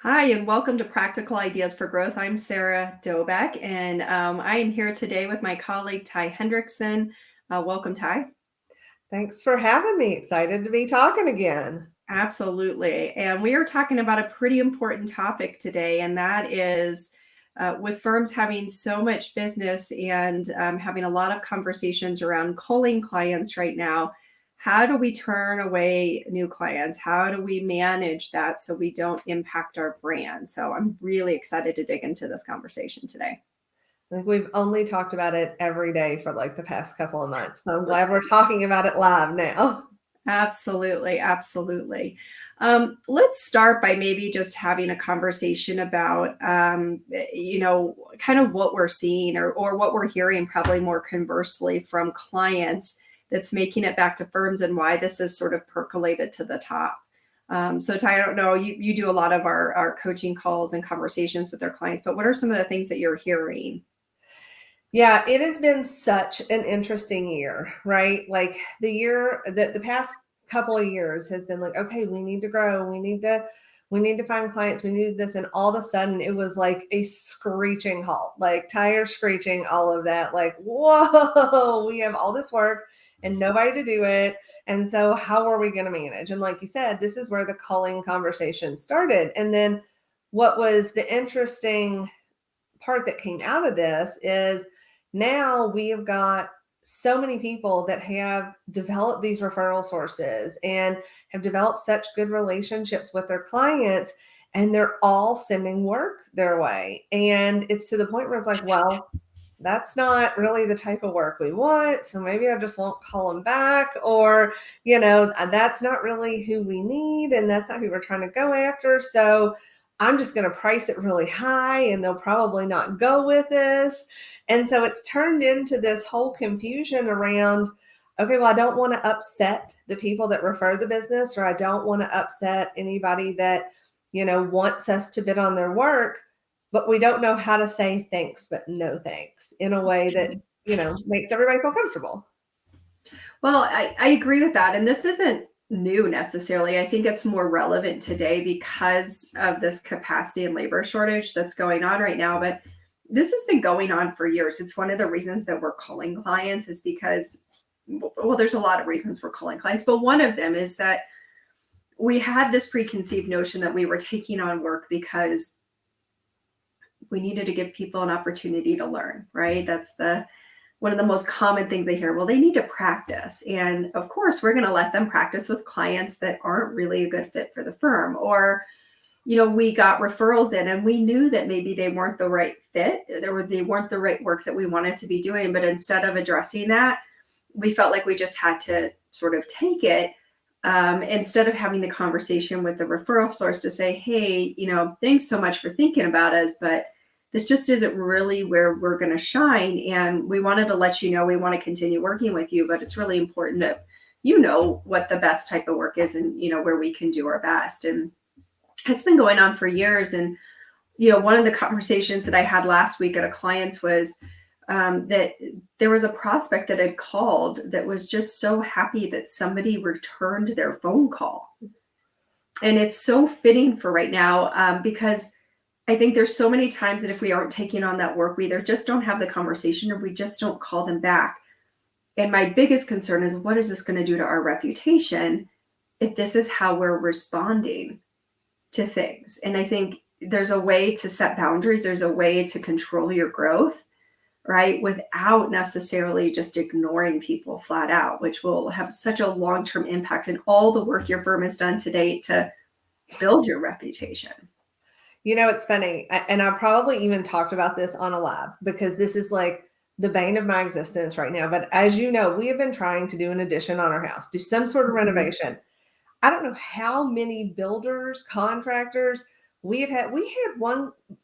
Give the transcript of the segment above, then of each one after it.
Hi, and welcome to Practical Ideas for Growth. I'm Sarah Dobeck, and I am here today with my colleague Ty Hendrickson. Welcome, Ty. Thanks for having me. Excited to be talking again. Absolutely. And we are talking about a pretty important topic today, and that is with firms having so much business and having a lot of conversations around culling clients right now. How do we turn away new clients? How do we manage that so we don't impact our brand? So I'm really excited to dig into this conversation today. I think we've only talked about it every day for like the past couple of months. So I'm glad we're talking about it live now. Absolutely, absolutely. Let's start by maybe just having a conversation about, kind of what we're seeing or what we're hearing, probably more conversely from clients that's making it back to firms and why this is sort of percolated to the top. So, Ty, I don't know, you do a lot of our coaching calls and conversations with our clients, but what are some of the things that you're hearing? Yeah, it has been such an interesting year, right? Like the past couple of years has been like, okay, we need to grow. We need to find clients. We need this. And all of a sudden it was like a screeching halt, like tire screeching, all of that. Like, whoa, we have all this work and nobody to do it. And so how are we going to manage? And like you said, this is where the culling conversation started. And then what was the interesting part that came out of this is now we have got so many people that have developed these referral sources and have developed such good relationships with their clients, and they're all sending work their way. And it's to the point where it's like, well, that's not really the type of work we want. So maybe I just won't call them back, or, that's not really who we need. And that's not who we're trying to go after. So I'm just going to price it really high and they'll probably not go with this. And so it's turned into this whole confusion around, okay, well, I don't want to upset the people that refer the business, or I don't want to upset anybody that, wants us to bid on their work, but we don't know how to say thanks, but no thanks in a way that, makes everybody feel comfortable. Well, I agree with that. And this isn't new necessarily. I think it's more relevant today because of this capacity and labor shortage that's going on right now. But this has been going on for years. It's one of the reasons that we're calling clients is because, well, there's a lot of reasons we're calling clients, but one of them is that we had this preconceived notion that we were taking on work because we needed to give people an opportunity to learn, right? That's the one of the most common things I hear. Well, they need to practice. And of course, we're going to let them practice with clients that aren't really a good fit for the firm. Or, we got referrals in and we knew that maybe they weren't the right fit. They weren't the right work that we wanted to be doing. But instead of addressing that, we felt like we just had to sort of take it instead of having the conversation with the referral source to say, hey, thanks so much for thinking about us, but this just isn't really where we're going to shine. And we wanted to let you know we want to continue working with you, but it's really important that you know what the best type of work is and, where we can do our best. And it's been going on for years. And, one of the conversations that I had last week at a client's was that there was a prospect that had called that was just so happy that somebody returned their phone call. And it's so fitting for right now because I think there's so many times that if we aren't taking on that work, we either just don't have the conversation or we just don't call them back. And my biggest concern is what is this going to do to our reputation if this is how we're responding to things? And I think there's a way to set boundaries, there's a way to control your growth, right? Without necessarily just ignoring people flat out, which will have such a long term impact in all the work your firm has done to date to build your reputation. It's funny. And I probably even talked about this on a live because this is like the bane of my existence right now. But as you know, we have been trying to do an addition on our house, do some sort of renovation. I don't know how many builders, contractors we have had. We had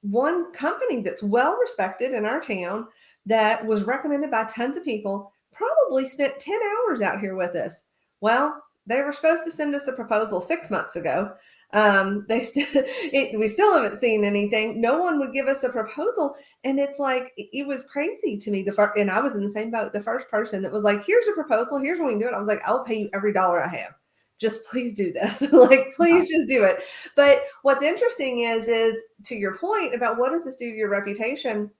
one company that's well respected in our town that was recommended by tons of people, probably spent 10 hours out here with us. Well, they were supposed to send us a proposal 6 months ago. We still haven't seen anything. No one would give us a proposal. And it's like, it was crazy to me. And I was in the same boat. The first person that was like, here's a proposal. Here's when we can do it. I was like, I'll pay you every dollar I have. just please do this. Like, please just do it. But what's interesting is to your point about what does this do to your reputation?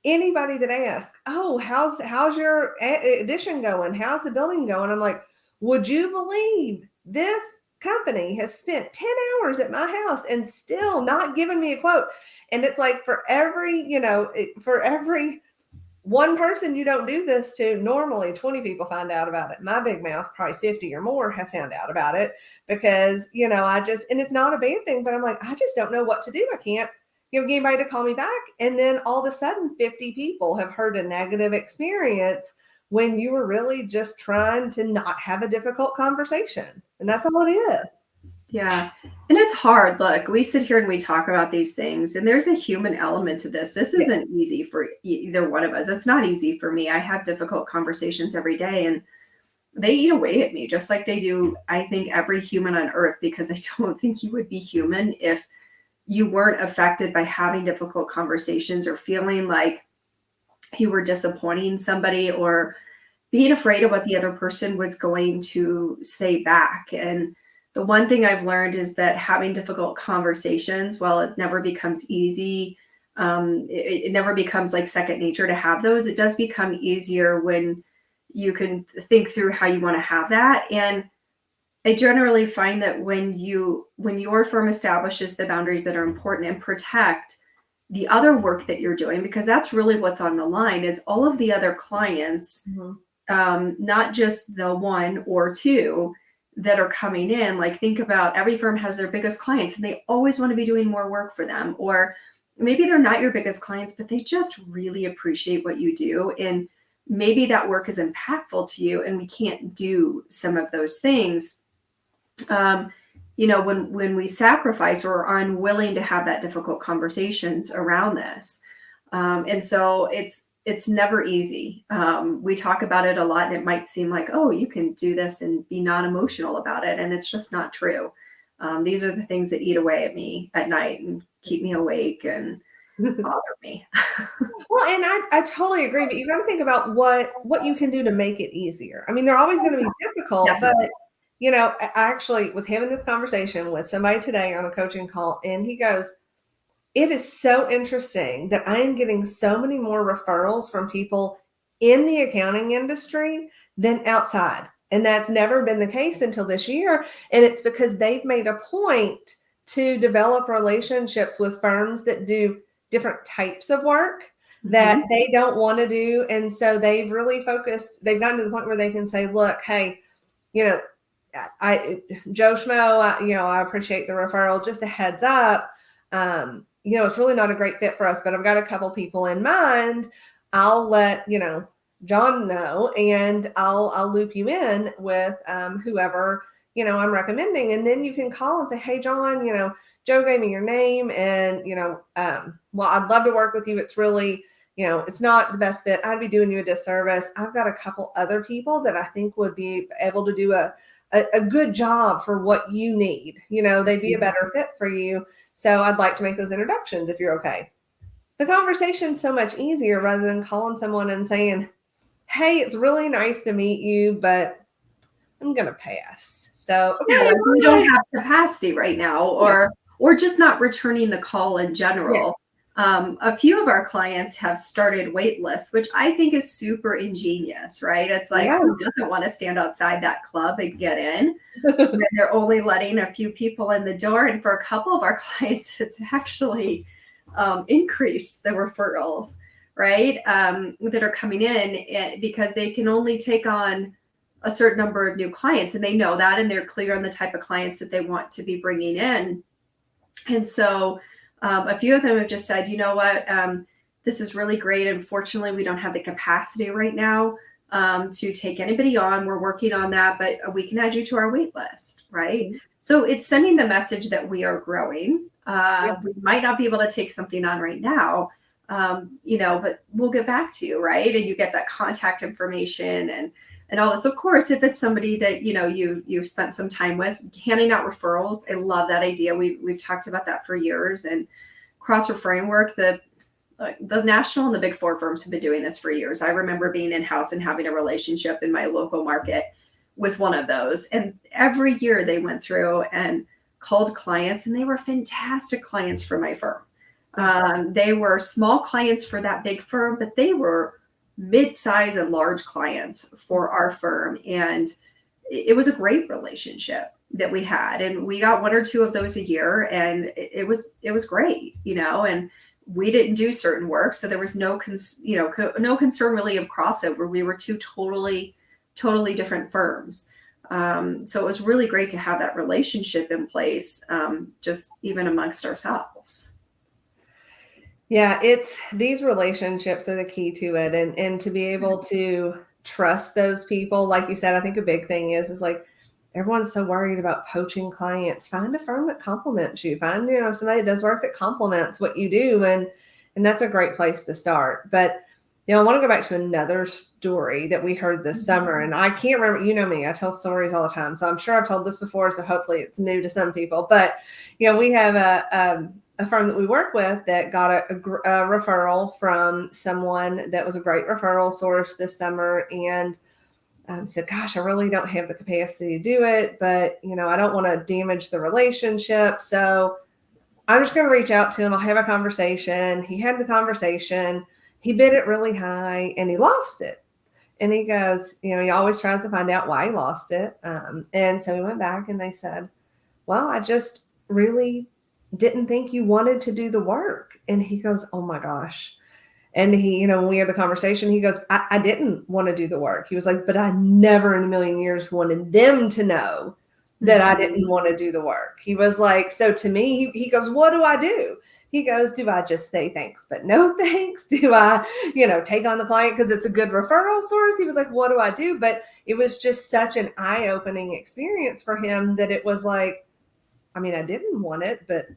Anybody that asks, oh, how's your addition going? How's the building going? I'm like, would you believe this company has spent 10 hours at my house and still not given me a quote? And it's like for every one person you don't do this to, normally 20 people find out about it. My big mouth, probably 50 or more have found out about it because, and it's not a bad thing, but I'm like, I just don't know what to do. I can't get anybody to call me back. And then all of a sudden 50 people have heard a negative experience when you were really just trying to not have a difficult conversation. And that's all it is. Yeah. And it's hard. Look, we sit here and we talk about these things, and there's a human element to this. This isn't easy for either one of us. It's not easy for me. I have difficult conversations every day, and they eat away at me just like they do, I think, every human on earth, because I don't think you would be human if you weren't affected by having difficult conversations or feeling like you were disappointing somebody or being afraid of what the other person was going to say back. And the one thing I've learned is that having difficult conversations, while it never becomes easy, it never becomes like second nature to have those. It does become easier when you can think through how you want to have that. And I generally find that when your firm establishes the boundaries that are important and protect the other work that you're doing, because that's really what's on the line, is all of the other clients, not just the one or two that are coming in. Like, think about, every firm has their biggest clients and they always want to be doing more work for them. Or maybe they're not your biggest clients, but they just really appreciate what you do. And maybe that work is impactful to you and we can't do some of those things. When we sacrifice or are unwilling to have that difficult conversations around this. And so it's never easy. We talk about it a lot, and it might seem like, oh, you can do this and be non-emotional about it. And it's just not true. These are the things that eat away at me at night and keep me awake and bother me. Well, and I totally agree, but you got to think about what you can do to make it easier. I mean, they're always going to be difficult, Definitely. but I actually was having this conversation with somebody today on a coaching call, and he goes, it is so interesting that I am getting so many more referrals from people in the accounting industry than outside. And that's never been the case until this year. And it's because they've made a point to develop relationships with firms that do different types of work that they don't want to do. And so they've really focused, they've gotten to the point where they can say, look, hey, Joe Schmo, I appreciate the referral. Just a heads up. It's really not a great fit for us, but I've got a couple people in mind. I'll let, John know, and I'll loop you in with whoever, I'm recommending. And then you can call and say, hey, John, Joe gave me your name, and, well, I'd love to work with you. It's really, it's not the best fit. I'd be doing you a disservice. I've got a couple other people that I think would be able to do a good job for what you need. They'd be a better fit for you. So I'd like to make those introductions if you're okay. The conversation's so much easier rather than calling someone and saying, hey, it's really nice to meet you, but I'm going to pass. So Yeah, like we don't have capacity right now, or just not returning the call in general. Yes. A few of our clients have started wait lists, which I think is super ingenious, right? It's like, who doesn't want to stand outside that club and get in? And they're only letting a few people in the door. And for a couple of our clients, it's actually increased the referrals, right? That are coming in, because they can only take on a certain number of new clients, and they know that, and they're clear on the type of clients that they want to be bringing in. And so a few of them have just said, you know what, this is really great. Unfortunately, we don't have the capacity right now to take anybody on. We're working on that, but we can add you to our wait list, right? So it's sending the message that we are growing. We might not be able to take something on right now, but we'll get back to you, right? And you get that contact information and all this. Of course, if it's somebody that you've spent some time with, handing out referrals, I love that idea. We've talked about that for years. And cross-referring work, the national and the big four firms have been doing this for years. I remember being in-house and having a relationship in my local market with one of those. And every year they went through and called clients, and they were fantastic clients for my firm. They were small clients for that big firm, but they were mid-size and large clients for our firm. And it was a great relationship that we had. And we got one or two of those a year, and it was great, and we didn't do certain work. So there was no concern really of crossover. We were two totally different firms. So it was really great to have that relationship in place, just even amongst ourselves. Yeah, these relationships are the key to it. And to be able to trust those people, like you said, I think a big thing is like, everyone's so worried about poaching clients. Find a firm that complements you. Find, somebody that does work that complements what you do. And that's a great place to start. But, I want to go back to another story that we heard this summer. And I can't remember, you know me, I tell stories all the time. So I'm sure I've told this before. So hopefully it's new to some people. But, we have a firm that we work with that got a referral from someone that was a great referral source this summer, and said, gosh, I really don't have the capacity to do it, but I don't want to damage the relationship. So I'm just going to reach out to him. I'll have a conversation. He had the conversation. He bid it really high and he lost it. And he goes, he always tries to find out why he lost it. And so we went back and they said, well, I just really didn't think you wanted to do the work. And he goes, oh my gosh. And he, when we had the conversation, he goes, I didn't want to do the work. He was like, but I never in a million years wanted them to know that I didn't want to do the work. He was like, so to me, he goes, what do I do? He goes, do I just say thanks, but no thanks? Do I, take on the client because it's a good referral source? He was like, what do I do? But it was just such an eye-opening experience for him that it was like, I didn't want it, but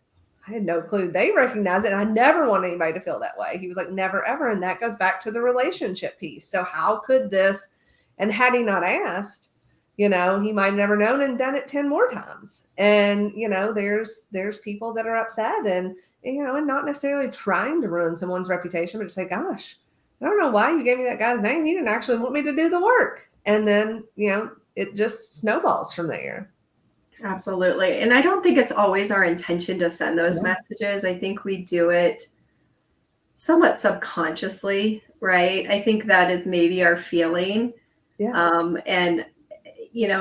I had no clue they recognize it. And I never want anybody to feel that way. He was like, never, ever. And that goes back to the relationship piece. So how could this, and had he not asked, he might have never known and done it 10 more times. And, there's people that are upset and not necessarily trying to ruin someone's reputation, but just say, gosh, I don't know why you gave me that guy's name. He didn't actually want me to do the work. And then, it just snowballs from there. Absolutely. And I don't think it's always our intention to send those messages. I think we do it somewhat subconsciously, right? I think that is maybe our feeling. Yeah. And,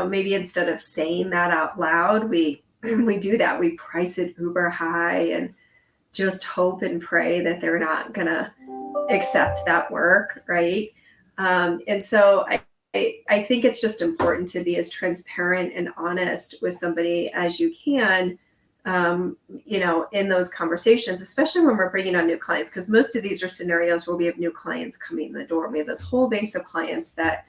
maybe instead of saying that out loud, we do that. We price it uber high and just hope and pray that they're not going to accept that work, right? And so I think it's just important to be as transparent and honest with somebody as you can, in those conversations, especially when we're bringing on new clients, because most of these are scenarios where we have new clients coming in the door. We have this whole base of clients that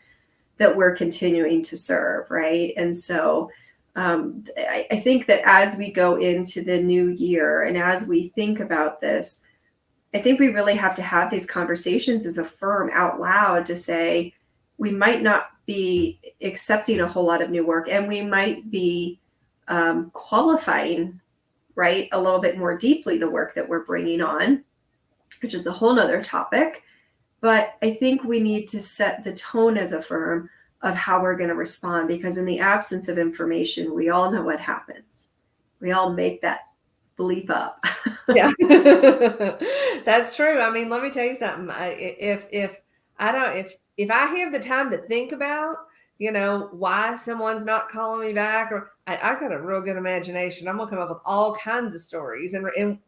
we're continuing to serve, right? And so I think that as we go into the new year and as we think about this, I think we really have to have these conversations as a firm out loud to say, we might not be accepting a whole lot of new work, and we might be qualifying, right, a little bit more deeply the work that we're bringing on, which is a whole nother topic. But I think we need to set the tone as a firm of how we're going to respond, because in the absence of information, we all know what happens. We all make that bleep up. Yeah, that's true. Let me tell you something. If I have the time to think about, why someone's not calling me back, or I got a real good imagination. I'm gonna come up with all kinds of stories. And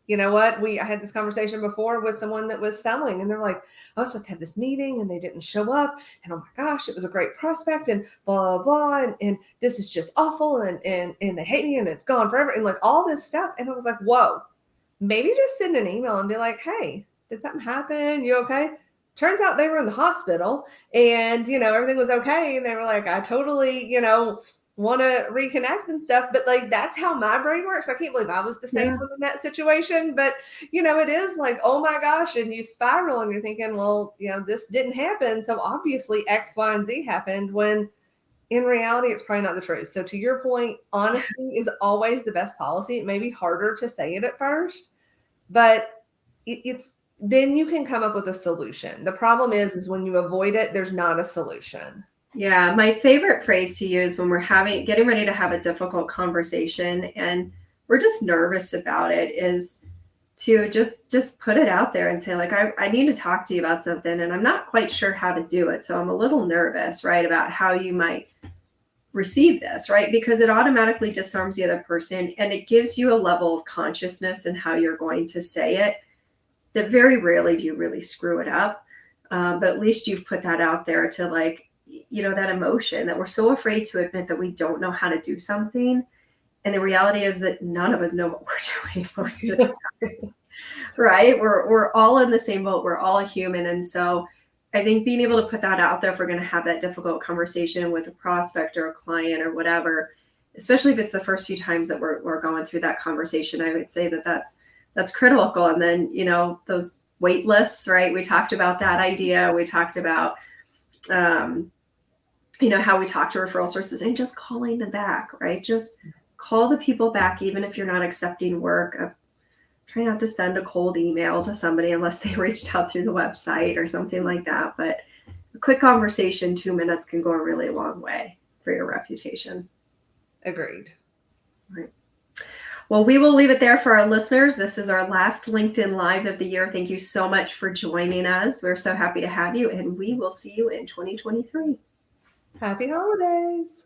you know what? I had this conversation before with someone that was selling, and they're like, I was supposed to have this meeting and they didn't show up. And oh my gosh, it was a great prospect and blah, blah, blah. And this is just awful. And they hate me and it's gone forever. And like all this stuff. And I was like, whoa, maybe just send an email and be like, hey, did something happen? You okay? Turns out they were in the hospital and, everything was okay. And they were like, I totally, want to reconnect and stuff. But like, that's how my brain works. I can't believe I was the same one in that situation. But, it is like, oh my gosh. And you spiral and you're thinking, well, this didn't happen. So obviously X, Y, and Z happened, when in reality, it's probably not the truth. So to your point, honesty is always the best policy. It may be harder to say it at first, but it's then you can come up with a solution. The problem is when you avoid it, there's not a solution. Yeah, my favorite phrase to use when we're getting ready to have a difficult conversation and we're just nervous about it is to just put it out there and say like I need to talk to you about something and I'm not quite sure how to do it. So I'm a little nervous, right, about how you might receive this, right? Because it automatically disarms the other person and it gives you a level of consciousness in how you're going to say it that very rarely do you really screw it up. But at least you've put that out there to like, that emotion that we're so afraid to admit that we don't know how to do something. And the reality is that none of us know what we're doing most of the time, right? We're all in the same boat. We're all human. And so I think being able to put that out there if we're going to have that difficult conversation with a prospect or a client or whatever, especially if it's the first few times that we're going through that conversation, I would say that that's critical. And then, those wait lists, right? We talked about that idea. We talked about, how we talk to referral sources and just calling them back, right? Just call the people back, even if you're not accepting work. Try not to send a cold email to somebody unless they reached out through the website or something like that. But a quick conversation, 2 minutes can go a really long way for your reputation. Agreed. Right. Well, we will leave it there for our listeners. This is our last LinkedIn Live of the year. Thank you so much for joining us. We're so happy to have you, and we will see you in 2023. Happy holidays.